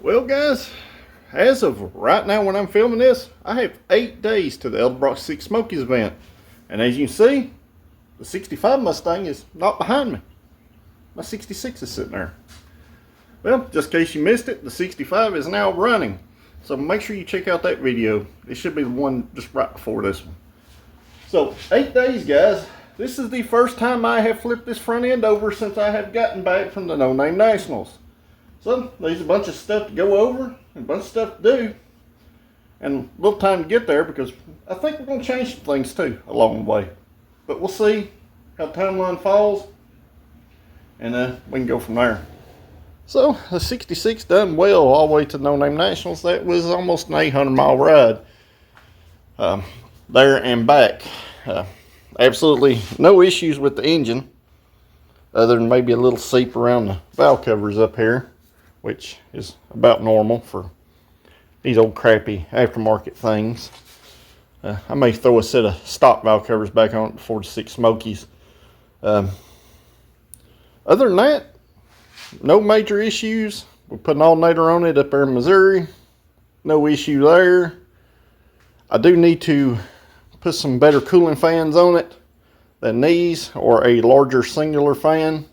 Well, guys, as of right now when I'm filming this, I have 8 days to the Edelbrocks Sick Smokies event. And as you can see, the 65 Mustang is not behind me. My 66 is sitting there. Well, just in case you missed it, the 65 is now running. So make sure you check out that video. It should be the one just right before this one. So, 8 days, guys. This is the first time I have flipped this front end over since I have gotten back from the No Name Nationals. So, there's a bunch of stuff to go over, and a bunch of stuff to do, and a little time to get there because I think we're going to change some things too along the way. But we'll see how the timeline falls, and we can go from there. So, the 66 done well all the way to No Name Nationals. That was almost an 800-mile ride there and back. Absolutely no issues with the engine, other than maybe a little seep around the valve covers up here, which is about normal for these old crappy aftermarket things. I may throw a set of stock valve covers back on it before the Sick Smokies. Other than that, no major issues. We put an alternator on it up there in Missouri. No issue there. I do need to put some better cooling fans on it than these, or a larger singular fan.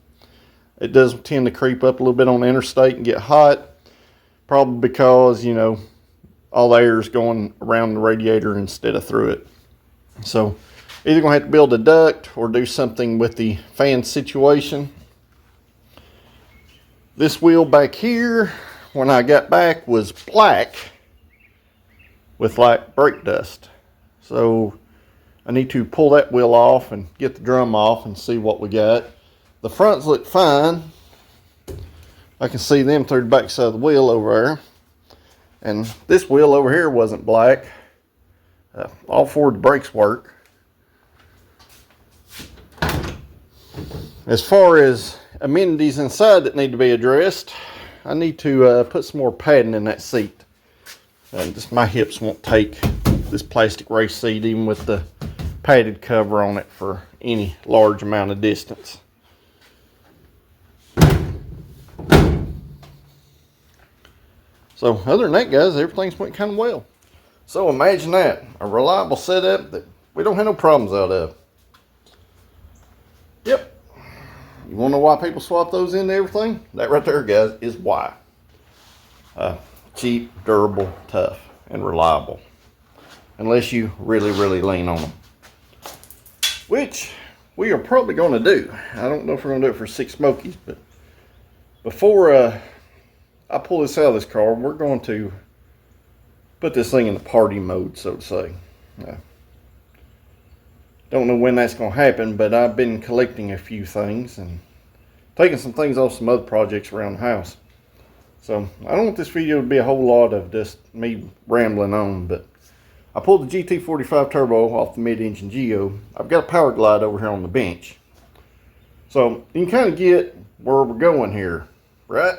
It does tend to creep up a little bit on the interstate and get hot. Probably because, you know, all the air is going around the radiator instead of through it. So, either going to have to build a duct or do something with the fan situation. This wheel back here, when I got back, was black with like brake dust. So I need to pull that wheel off and get the drum off and see what we got. The fronts look fine. I can see them through the back side of the wheel over there. And this wheel over here wasn't black. All four of the brakes work. As far as amenities inside that need to be addressed, I need to put some more padding in that seat. Just my hips won't take this plastic race seat even with the padded cover on it for any large amount of distance. So other than that, guys, everything's went kind of well. So imagine that, a reliable setup that we don't have no problems out of. Yep. You want to know why people swap those into everything? That right there, guys, is why. Cheap, durable, tough, and reliable. Unless you really, really lean on them. Which we are probably going to do. I don't know if we're going to do it for Sick Smokies, but before I pull this out of this car, we're going to put this thing in the party mode, so to say. Don't know when that's going to happen, but I've been collecting a few things and taking some things off some other projects around the house. So I don't want this video to be a whole lot of just me rambling on, but I pulled the GT45 turbo off the mid-engine Geo. I've got a powerglide over here on the bench. So you can kind of get where we're going here, right?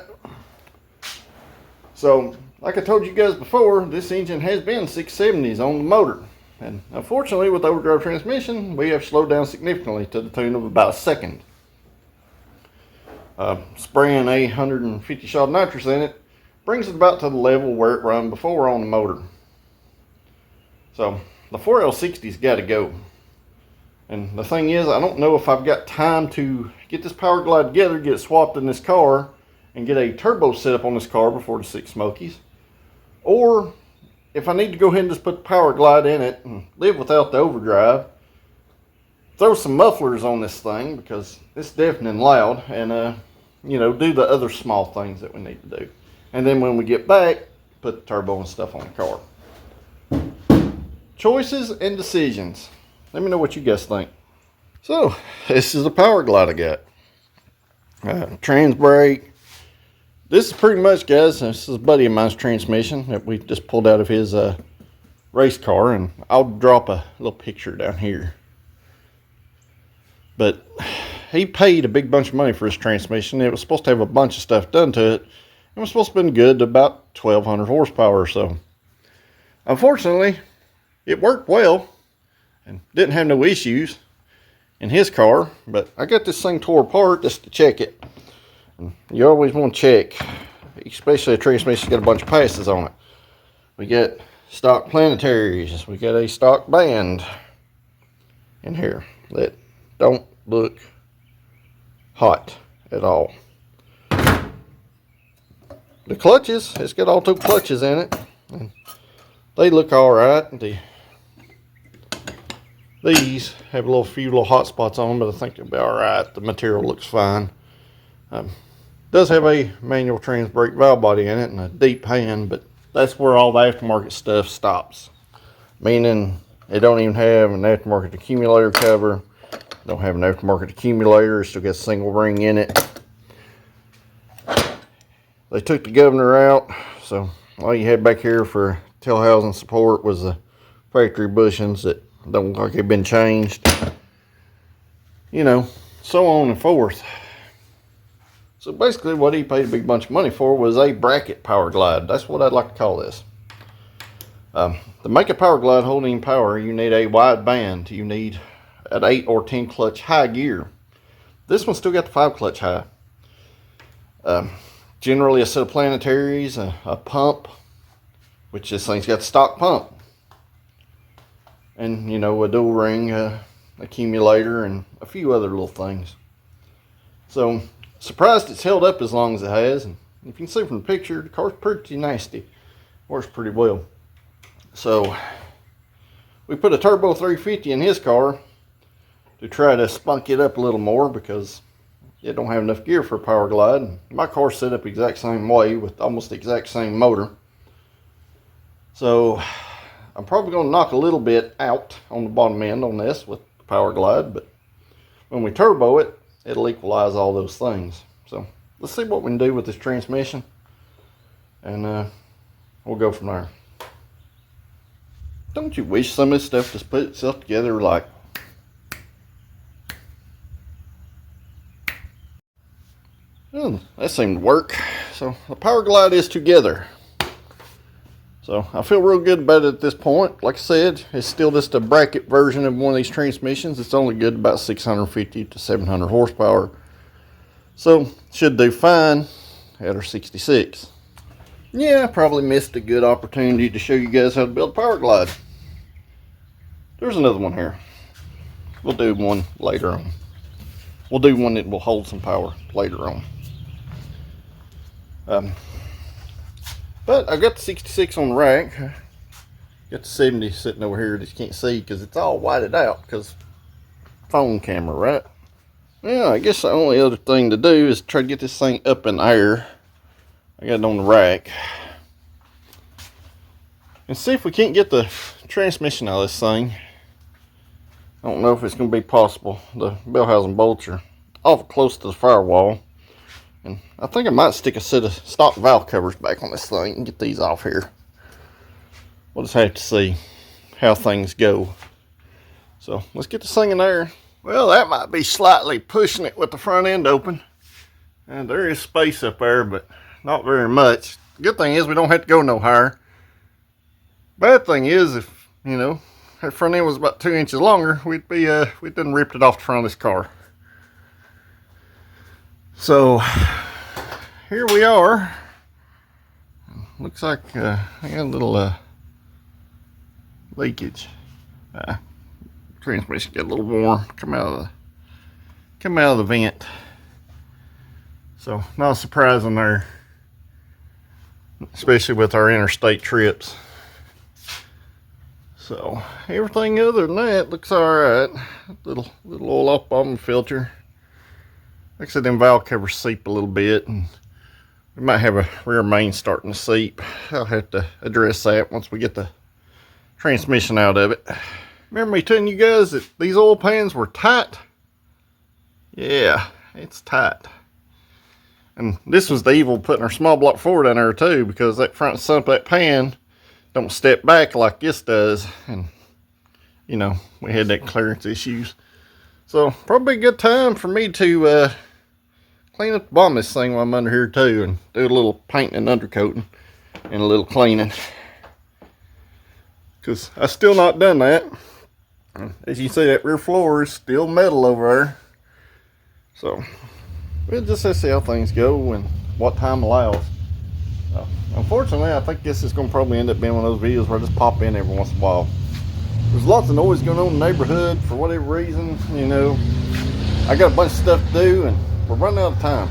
So, like I told you guys before, this engine has been 670s on the motor. And unfortunately, with the overdrive transmission, we have slowed down significantly to the tune of about a second. Spraying 150 shot nitrous in it brings it about to the level where it ran before on the motor. So the 4L60's got to go. And the thing is, I don't know if I've got time to get this powerglide together, get it swapped in this car, and get a turbo set up on this car before the Sick Smokies. Or if I need to go ahead and just put the powerglide in it and live without the overdrive, throw some mufflers on this thing because it's deafening loud, and you know, do the other small things that we need to do. And then when we get back, put the turbo and stuff on the car. Choices and decisions. Let me know what you guys think. So, this is the powerglide I got. Trans brake. This is pretty much, guys, this is a buddy of mine's transmission that we just pulled out of his race car, and I'll drop a little picture down here. But he paid a big bunch of money for his transmission. It was supposed to have a bunch of stuff done to it. It was supposed to have been good to about 1,200 horsepower or so. Unfortunately, it worked well and didn't have no issues in his car, but I got this thing tore apart just to check it. And you always want to check especially a transmission got a bunch of passes on it. We got stock planetaries. We got a stock band in here that don't look hot at all. The clutches, it's got all 2 clutches in it. And they look alright. These have a few little hot spots on them, but I think they'll be alright. The material looks fine. Does have a manual trans brake valve body in it and a deep hand, but that's where all the aftermarket stuff stops. Meaning it don't even have an aftermarket accumulator cover. Don't have an aftermarket accumulator. It's still got a single ring in it. They took the governor out, so all you had back here for tail housing support was the factory bushings that don't look like they've been changed. You know, so on and forth. So basically what he paid a big bunch of money for was a bracket power glide. That's what I'd like to call this. To make a power glide holding power, you need a wide band. You need an 8 or 10 clutch high gear. This one still got the 5 clutch high. Generally a set of planetaries, a pump, which this thing's got the stock pump. And, you know, a dual ring accumulator and a few other little things. So, surprised it's held up as long as it has. And you can see from the picture, the car's pretty nasty. Works pretty well. So, we put a turbo 350 in his car to try to spunk it up a little more because it don't have enough gear for a power glide. My car's set up the exact same way with almost the exact same motor. So I'm probably going to knock a little bit out on the bottom end on this with the power glide, but when we turbo it, it'll equalize all those things. So let's see what we can do with this transmission, and we'll go from there. Don't you wish some of this stuff just put itself together like well, that seemed to work. So the power glide is together. So I feel real good about it at this point. Like I said, it's still just a bracket version of one of these transmissions. It's only good about 650 to 700 horsepower. So should do fine at our 66. Yeah, I probably missed a good opportunity to show you guys how to build a power glide. There's another one here. We'll do one later on. We'll do one that will hold some power later on. But I got the 66 on the rack. Got the 70 sitting over here that you can't see because it's all whited out because phone camera, right? Yeah, I guess the only other thing to do is try to get this thing up in the air. I got it on the rack. And see if we can't get the transmission out of this thing. I don't know if it's going to be possible. The bell housing bolts are awful close to the firewall. And I think I might stick a set of stock valve covers back on this thing and get these off here. We'll just have to see how things go. So let's get this thing in there. Well, that might be slightly pushing it with the front end open. And there is space up there, but not very much. Good thing is we don't have to go no higher. Bad thing is if, you know, that front end was about 2 inches longer, we'd done ripped it off the front of this car. So here we are. Looks like I got a little leakage. Transmission got a little warm. Come out of the vent. So not surprising there, especially with our interstate trips. So everything other than that looks alright. Little oil off bottom filter. Like I said, them valve covers seep a little bit, and we might have a rear main starting to seep. I'll have to address that once we get the transmission out of it. Remember me telling you guys that these oil pans were tight? Yeah, it's tight. And this was the evil putting our small block forward in there too, because that front sump of that pan don't step back like this does. And, you know, we had that clearance issues. So probably a good time for me to clean up the bottom of this thing while I'm under here too, and do a little painting and undercoating and a little cleaning, because I still not done that. As you see, that rear floor is still metal over there. So we'll just have to see how things go and what time allows. Unfortunately, I think this is going to probably end up being one of those videos where I just pop in every once in a while. There's lots of noise going on in the neighborhood for whatever reason, you know. I got a bunch of stuff to do and we're running out of time.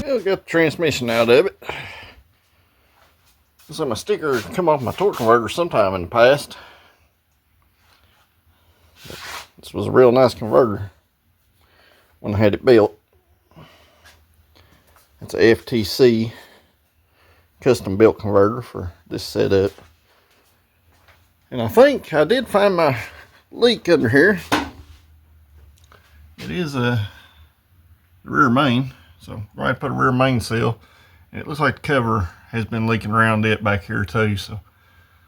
Well, got the transmission out of it. So my sticker come off my torque converter sometime in the past. This was a real nice converter when I had it built. It's a FTC custom built converter for this setup. And I think I did find my leak under here. It is a rear main. So I put a rear main seal. And it looks like the cover has been leaking around it back here too. So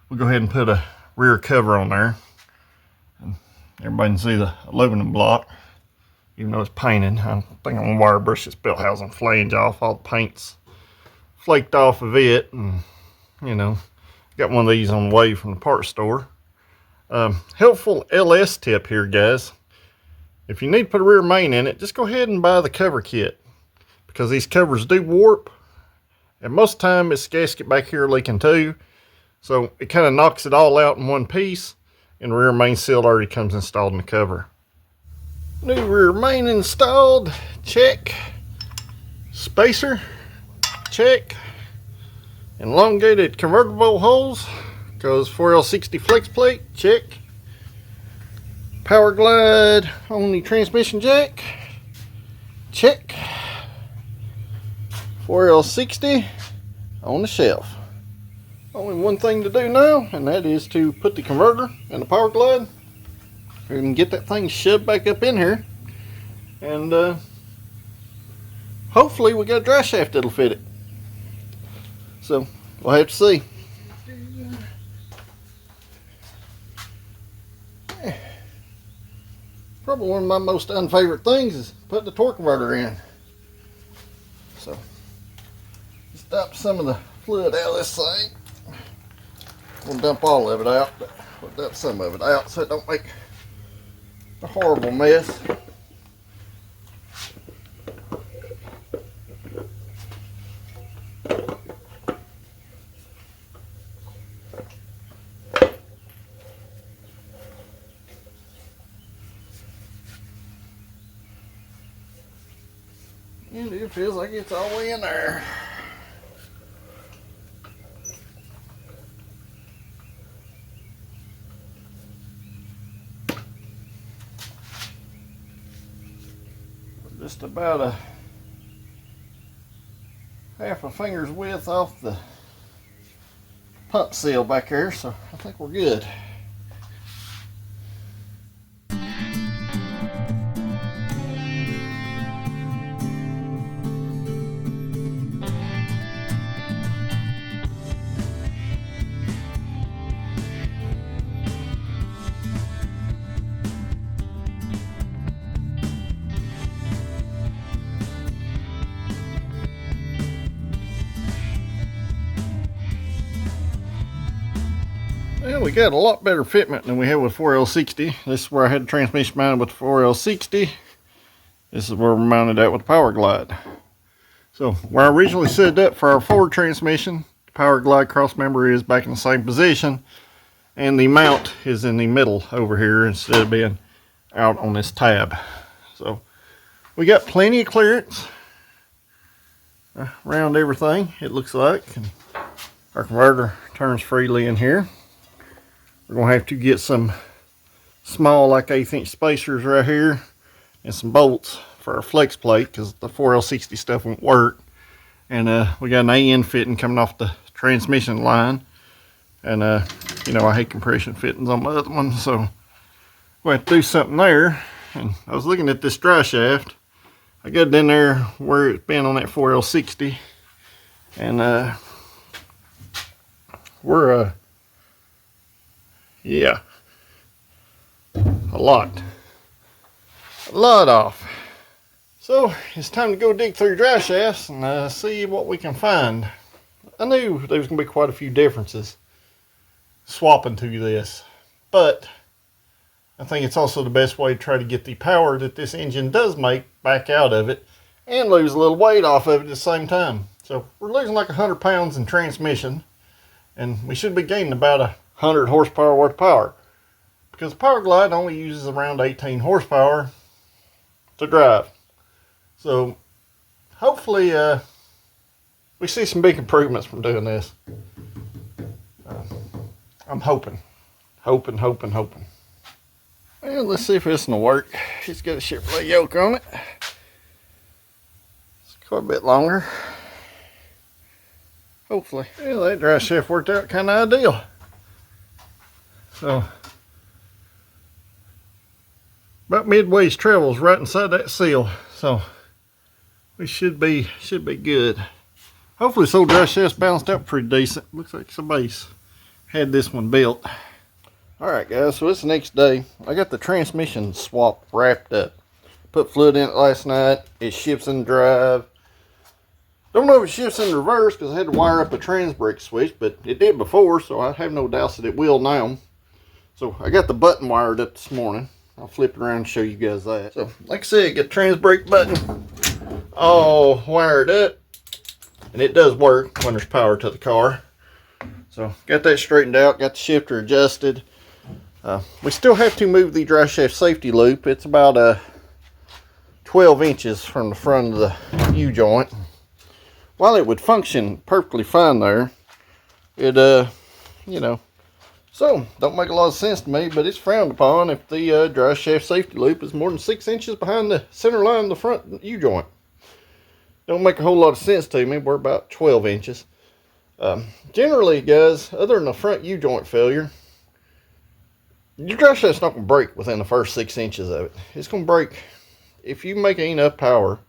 we'll go ahead and put a rear cover on there. And everybody can see the aluminum block, even though it's painted. I think I'm gonna wire brush this belt housing flange off. All the paint's flaked off of it, and you know, got one of these on the way from the parts store. Helpful LS tip here, guys. If you need to put a rear main in it, just go ahead and buy the cover kit, because these covers do warp, and most of the time it's gasket back here leaking too, so it kind of knocks it all out in one piece, and the rear main seal already comes installed in the cover. New rear main installed, check. Spacer, check. Elongated convertible holes, goes 4L60 flex plate, check. Power glide on the transmission jack, check. 4L60 on the shelf. Only one thing to do now, and that is to put the converter and the power glide and get that thing shoved back up in here, and hopefully we got a dry shaft that'll fit it. So we'll have to see. Probably one of my most unfavorite things is putting the torque converter in. So stop some of the fluid out of this thing. We'll dump all of it out, but we'll dump some of it out so it don't make a horrible mess. And it feels like it's all the way in there. Just about a half a finger's width off the pump seal back here, so I think we're good. Well, we got a lot better fitment than we had with 4L60. This is where I had the transmission mounted with the 4L60. This is where we're mounted at with the power glide. So where I originally set it up for our forward transmission, the power glide cross member is back in the same position, and the mount is in the middle over here instead of being out on this tab. So we got plenty of clearance around everything, it looks like. And our converter turns freely in here. We're going to have to get some small, like 1/8 inch spacers right here, and some bolts for our flex plate, because the 4L60 stuff won't work. And we got an AN fitting coming off the transmission line. And you know, I hate compression fittings on my other one, so we'll have to do something there. And I was looking at this dry shaft. I got it in there where it's been on that 4L60, and we're yeah, a lot off. So it's time to go dig through dry shafts and see what we can find. I knew there was gonna be quite a few differences swapping to this, but I think it's also the best way to try to get the power that this engine does make back out of it and lose a little weight off of it at the same time. So we're losing like 100 pounds in transmission, and we should be gaining about 100 horsepower worth of power, because the powerglide only uses around 18 horsepower to drive. So hopefully we see some big improvements from doing this. I'm hoping. Well, let's see if this will work. It's got a Chevrolet yoke on it. It's quite a bit longer. Hopefully. Well, that dry shaft worked out kind of ideal. So, about midway's travel is right inside that seal. So, we should be good. Hopefully this old dry shaft's balanced out pretty decent. Looks like somebody's had this one built. Alright guys, so it's the next day. I got the transmission swap wrapped up. Put fluid in it last night. It shifts in drive. Don't know if it shifts in reverse because I had to wire up a trans brake switch, but it did before, so I have no doubts that it will now. So I got the button wired up this morning. I'll flip it around and show you guys that. So like I said, get the trans brake button all wired up, and it does work when there's power to the car. So got that straightened out, got the shifter adjusted. We still have to move the dry shaft safety loop. It's about 12 inches from the front of the U-joint. While it would function perfectly fine there, it you know, so don't make a lot of sense to me, but it's frowned upon if the dry shaft safety loop is more than 6 inches behind the center line of the front U-joint. Don't make a whole lot of sense to me. We're about 12 inches. Generally, guys, other than the front U-joint failure, your dry shaft's not going to break within the first 6 inches of it. It's going to break if you make enough power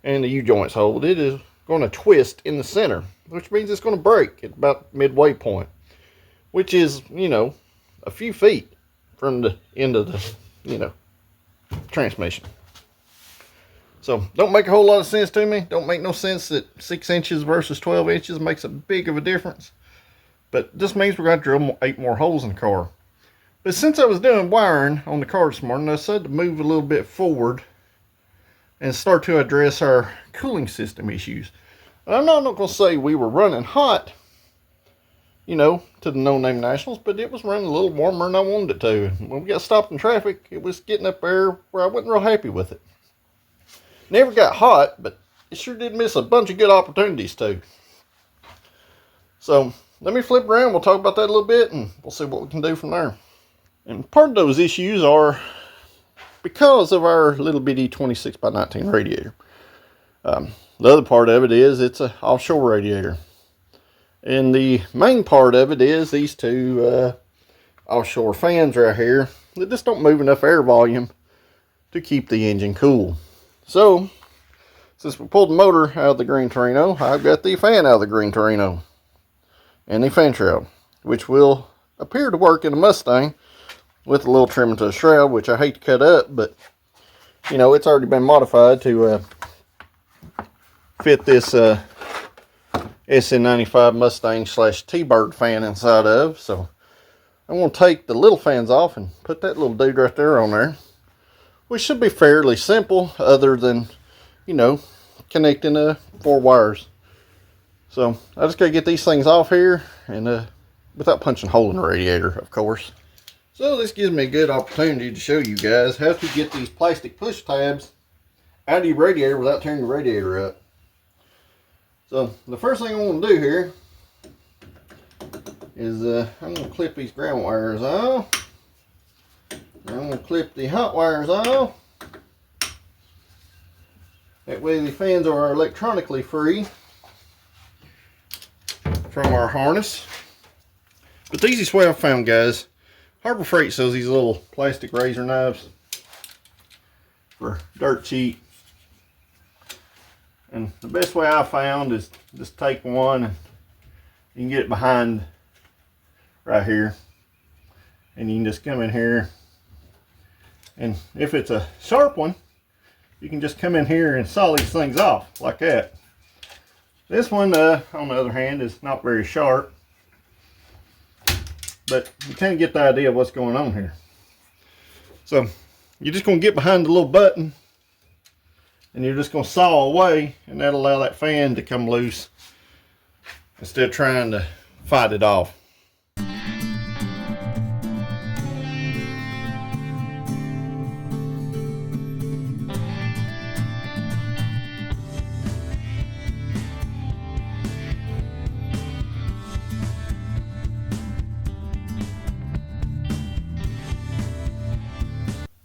and the U-joints hold. It is going to twist in the center, which means it's going to break at about midway point, which is, you know, a few feet from the end of the, you know, transmission. So don't make a whole lot of sense to me. Don't make no sense that 6 inches versus 12 inches makes a big of a difference. But this means we're going to drill 8 more holes in the car. But since I was doing wiring on the car this morning, I decided to move a little bit forward and start to address our cooling system issues. I'm not going to say we were running hot, you know, to the no-name nationals, but it was running a little warmer than I wanted it to. When we got stopped in traffic, it was getting up there where I wasn't real happy with it. Never got hot, but it sure did miss a bunch of good opportunities too. So let me flip around. We'll talk about that a little bit, and we'll see what we can do from there. And part of those issues are because of our little bitty 26x19 radiator. The other part of it is it's an offshore radiator. And the main part of it is these two offshore fans right here that just don't move enough air volume to keep the engine cool. So, since we pulled the motor out of the Green Torino, I've got the fan out of the Green Torino and the fan shroud, which will appear to work in a Mustang with a little trim to the shroud, which I hate to cut up, but you know, it's already been modified to fit this SN95 Mustang / T-Bird fan inside of. So I'm going to take the little fans off and put that little dude right there on there, which should be fairly simple other than, you know, connecting 4 wires. So I just got to get these things off here, and without punching a hole in the radiator, of course. So this gives me a good opportunity to show you guys how to get these plastic push tabs out of your radiator without tearing your radiator up. So the first thing I want to do here is I'm going to clip these ground wires off. I'm going to clip the hot wires off. That way the fans are electronically free from our harness. But the easiest way I found, guys, Harbor Freight sells these little plastic razor knives for dirt cheap. And the best way I found is just take one and you can get it behind right here. And you can just come in here. And if it's a sharp one, you can just come in here and saw these things off like that. This one, on the other hand, is not very sharp. But you kind of get the idea of what's going on here. So you're just going to get behind the little button and you're just going to saw away, and that'll allow that fan to come loose instead of trying to fight it off.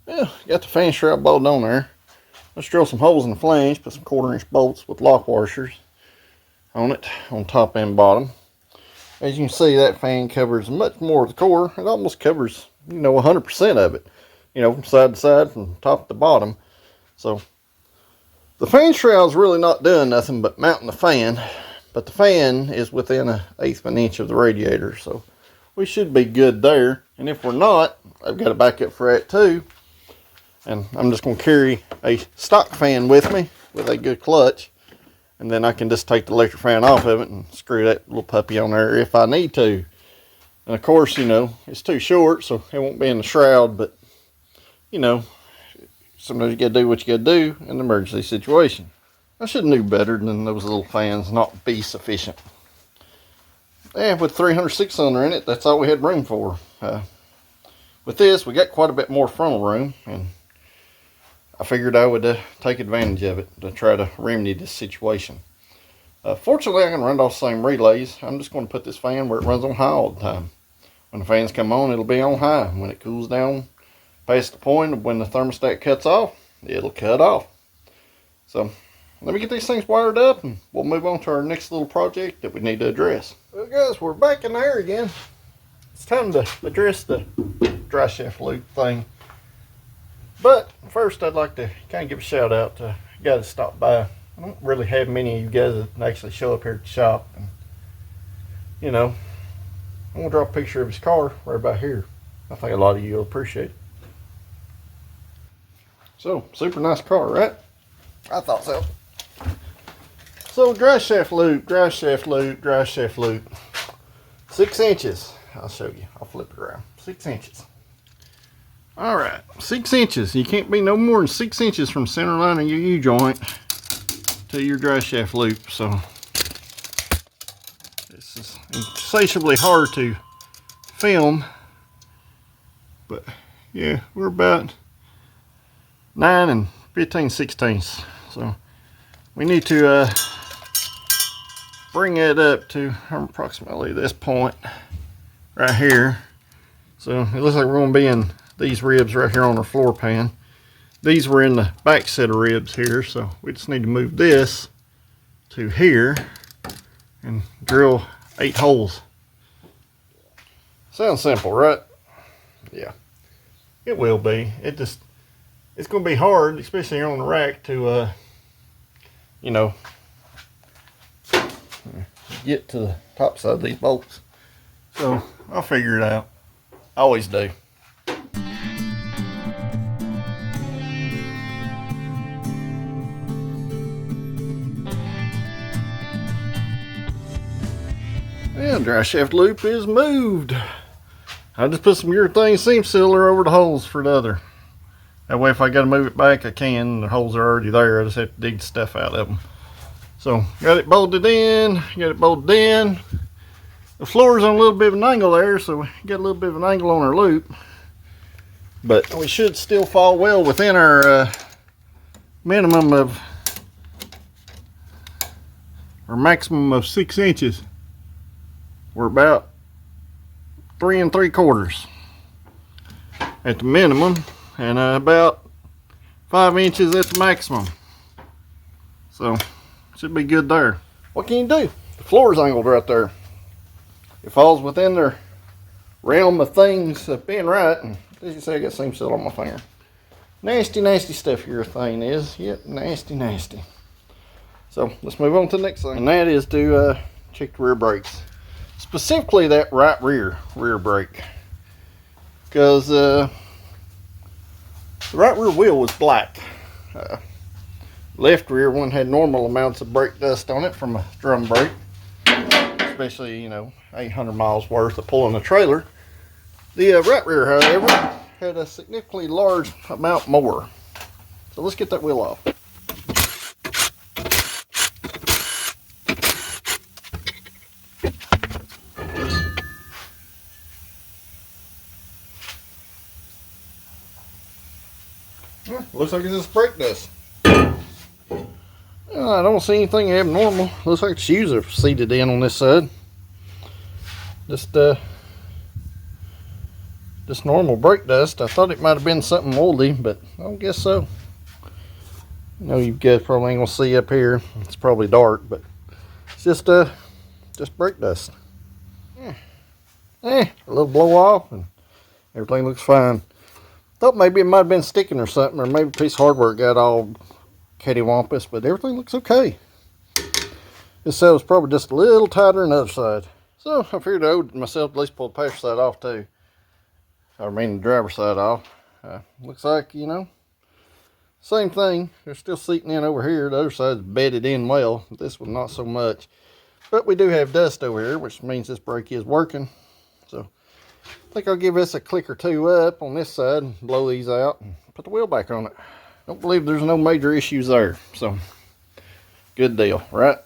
Yeah, got the fan strap bolted on there. Let's drill some holes in the flange, put some 1/4-inch bolts with lock washers on it, on top and bottom. As you can see, that fan covers much more of the core. It almost covers, 100% of it, from side to side, from top to bottom. So the fan shroud's really not doing nothing but mounting the fan, but the fan is within 1/8 of an inch of the radiator, so we should be good there. And if we're not, I've got a backup for that too. And I'm just going to carry a stock fan with me with a good clutch. And then I can just take the electric fan off of it and screw that little puppy on there if I need to. And of course, it's too short, so it won't be in the shroud. But, sometimes you got to do what you got to do in an emergency situation. I should have knew better than those little fans not be sufficient. Yeah, with 306 cylinder in it, that's all we had room for. With this, we got quite a bit more frontal room, and I figured I would take advantage of it to try to remedy this situation. Fortunately, I can run off the same relays. I'm just going to put this fan where it runs on high all the time. When the fans come on, it'll be on high. When it cools down past the point of when the thermostat cuts off, it'll cut off. So let me get these things wired up and we'll move on to our next little project that we need to address. Well, guys, we're back in the air again. It's time to address the dry shaft loop thing. But first, I'd like to kind of give a shout out to a guy that stopped by. I don't really have many of you guys that actually show up here at the shop. And, I'm going to draw a picture of his car right about here. I think a lot of you will appreciate it. So, super nice car, right? I thought so. So, dry shaft loop, dry shaft loop, dry shaft loop. 6 inches. I'll show you. I'll flip it around. 6 inches. Alright, 6 inches. You can't be no more than 6 inches from center line of your U-joint to your dry shaft loop. So this is insatiably hard to film. But yeah, we're about 9 15/16. So we need to bring it up to approximately this point right here. So it looks like we're going to be in these ribs right here on our floor pan. These were in the back set of ribs here, so we just need to move this to here and drill 8 holes. Sounds simple, right? Yeah, it will be. It's going to be hard, especially here on the rack, to get to the top side of these bolts. So I'll figure it out. I always do. Yeah, dry shaft loop is moved. I just put some urethane seam sealer over the holes for the other. That way if I got to move it back, I can. The holes are already there. I just have to dig the stuff out of them. So, got it bolted in. The floor's on a little bit of an angle there, so we got a little bit of an angle on our loop. But we should still fall well within our minimum of, or maximum of 6 inches. We're about 3 3/4 at the minimum, and about 5 inches at the maximum. So should be good there. What can you do? The floor is angled right there. It falls within their realm of things of being right. And as you say, I got seam still on my finger. Nasty, nasty stuff your thing is. Yep, nasty, nasty. So let's move on to the next thing. And that is to check the rear brakes. Specifically that right rear brake. Because the right rear wheel was black. Left rear one had normal amounts of brake dust on it from a drum brake. Especially, you know, 800 miles worth of pulling a trailer. The right rear, however, had a significantly large amount more. So let's get that wheel off. Looks like it's just brake dust. I don't see anything abnormal. Looks like the shoes are seated in on this side. Just normal brake dust. I thought it might have been something moldy, but I don't guess so. You know, you guys probably ain't gonna see up here. It's probably dark, but it's just brake dust. A little blow off, and everything looks fine. Thought maybe it might have been sticking or something, or maybe a piece of hardware got all cattywampus, but everything looks okay. This side was probably just a little tighter than the other side. So I figured I owed myself at least pull the passenger side off too. I mean the driver's side off. Looks like, you know, same thing. They're still seating in over here. The other side's bedded in well. This one not so much. But we do have dust over here, which means this brake is working. So I think I'll give this a click or two up on this side and blow these out and put the wheel back on it. Don't believe there's no major issues there. So good deal, right?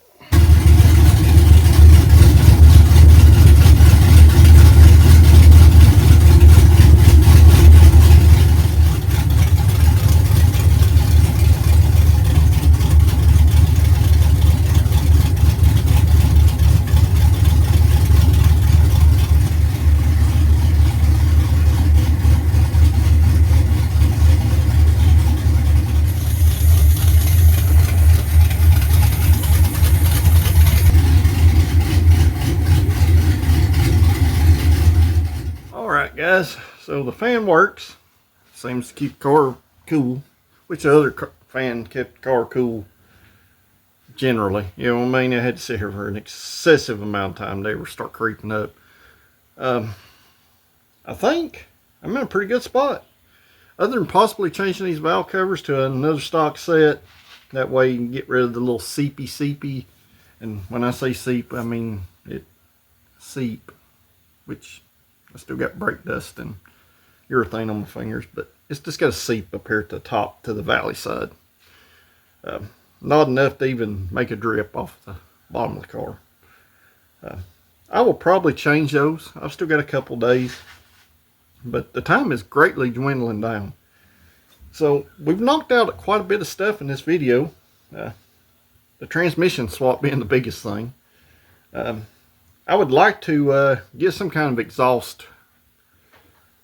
Guys, so the fan works. Seems to keep the car cool, which the other fan kept the car cool generally. You know what I mean? I had to sit here for an excessive amount of time. They were start creeping up. I think I'm in a pretty good spot. Other than possibly changing these valve covers to another stock set. That way you can get rid of the little seepy. And when I say seep, I mean it seep, which I still got brake dust and urethane on my fingers, but it's just got a seep up here at the top to the valley side. Not enough to even make a drip off the bottom of the car. I will probably change those. I've still got a couple days, but the time is greatly dwindling down. So we've knocked out quite a bit of stuff in this video. The transmission swap being the biggest thing. I would like to get some kind of exhaust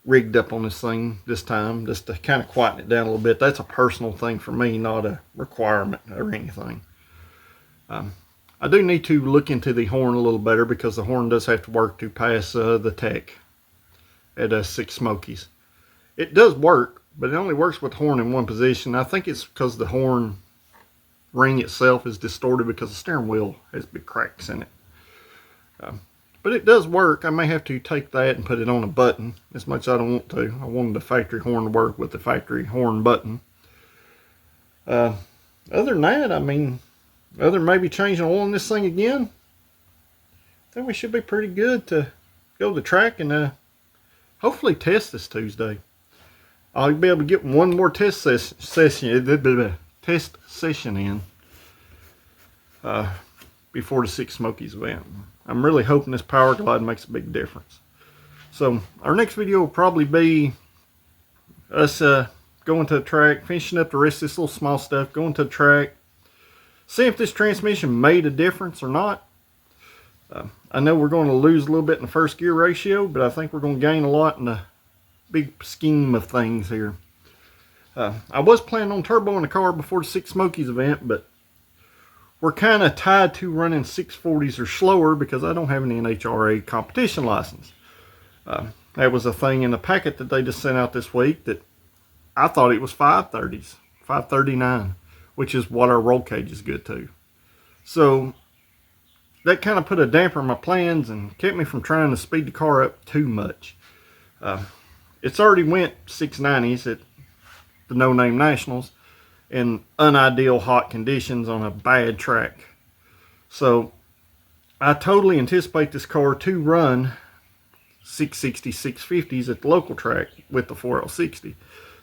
rigged up on this thing this time, just to kind of quieten it down a little bit. That's a personal thing for me, not a requirement or anything. I do need to look into the horn a little better, because the horn does have to work to pass the tech at Sick Smokies. It does work, but it only works with the horn in one position. I think it's because the horn ring itself is distorted because the steering wheel has big cracks in it. But it does work. I may have to take that and put it on a button, as much as I don't want to. I wanted the factory horn to work with the factory horn button. Other than that, I mean, other than maybe changing oil in this thing again, I think we should be pretty good to go to the track and hopefully test this Tuesday. I'll be able to get one more test session in before the Sick Smokies event. I'm really hoping this powerglide makes a big difference. So our next video will probably be us going to the track, finishing up the rest of this little small stuff, going to the track, see if this transmission made a difference or not. I know we're going to lose a little bit in the first gear ratio, but I think we're going to gain a lot in the big scheme of things here. I was planning on turboing the car before the Sick Smokies event, but we're kind of tied to running 640s or slower because I don't have an NHRA competition license. There was a thing in the packet that they just sent out this week that I thought it was 530s, 539, which is what our roll cage is good to. So that kind of put a damper on my plans and kept me from trying to speed the car up too much. It's already went 690s at the No Name Nationals in unideal hot conditions on a bad track. So I totally anticipate this car to run 660, 650s at the local track with the 4L60.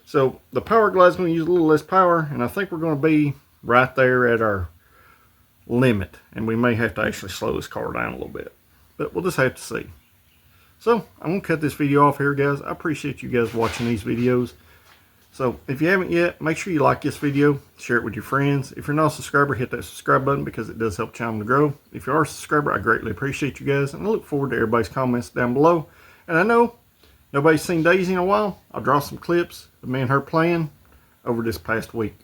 So the power glide is going to use a little less power, and I think we're going to be right there at our limit, and we may have to actually slow this car down a little bit, but we'll just have to see. So I'm going to cut this video off here, guys. I appreciate you guys watching these videos. So if you haven't yet, make sure you like this video, share it with your friends. If you're not a subscriber, hit that subscribe button because it does help the channel to grow. If you are a subscriber, I greatly appreciate you guys, and I look forward to everybody's comments down below. And I know nobody's seen Daisy in a while. I'll draw some clips of me and her playing over this past week.